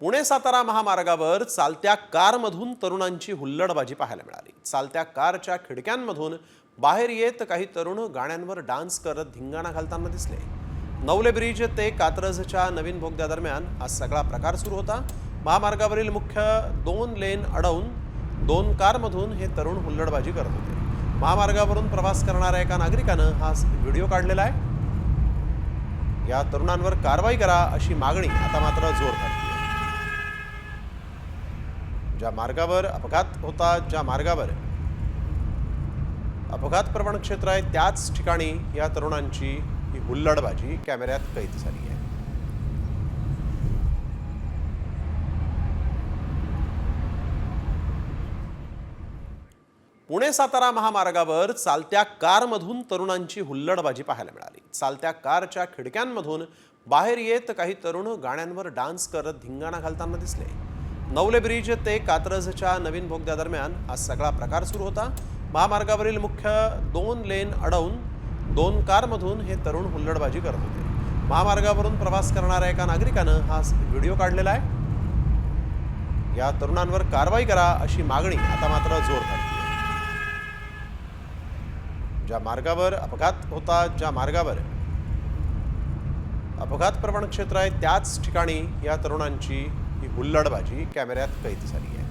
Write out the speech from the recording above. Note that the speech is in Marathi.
पुणे सातारा महामार्गावर चालत्या कारमधून तरुणांची हुल्लडबाजी पाहायला मिळाली। चालत्या कारच्या खिडक्यांमधून बाहेर येत काही तरुण गाण्यांवर डान्स करत धिंगाणा घालताना दिसले। नवले ब्रिज ते कात्रजच्या नवीन बोगद्यादरम्यान हा सगळा प्रकार सुरू होता। महामार्गावरील मुख्य 2 लेन अडवून 2 कारमधून हे तरुण हुल्लडबाजी करत होते। महामार्गावरून प्रवास करणाऱ्या एका नागरिकानं हा व्हिडिओ काढलेला आहे। या तरुणांवर कारवाई करा अशी मागणी आता मात्र जोर धरली आहे। ज्या मार्गावर अपघात होता, ज्या मार्गावर अपघात प्रवण क्षेत्र आहे, त्याच ठिकाणी या तरुणांची ही हुल्लडबाजी कॅमेऱ्यात कैद झाली आहे। पुणे सातारा महामार्गावर चालत्या कारमधून तरुणांची हुल्लडबाजी पाहायला मिळाली। चालत्या कारच्या खिडक्यांमधून बाहेर येत काही तरुण गाण्यांवर डान्स करत धिंगाणा घालताना दिसले। नवले ब्रिज ते कात्रजच्या नवीन बोगद्यादरम्यान हा सगळा प्रकार सुरू होता। महामार्गावरील मुख्य 2 लेन अडवून 2 कारमधून हे तरुण हुल्लडबाजी करत होते। महामार्गावरून प्रवास करणाऱ्या एका नागरिकानं हा व्हिडिओ काढलेला आहे। या तरुणांवर कारवाई करा अशी मागणी आता मात्र जोर धरली आहे। ज्या मार्गावर अपघात होता, ज्या मार्गावर अपघात प्रवण क्षेत्र आहे, त्याच ठिकाणी या तरुणांची ही हुल्लडबाजी कॅमेऱ्यात कैद झाली आहे।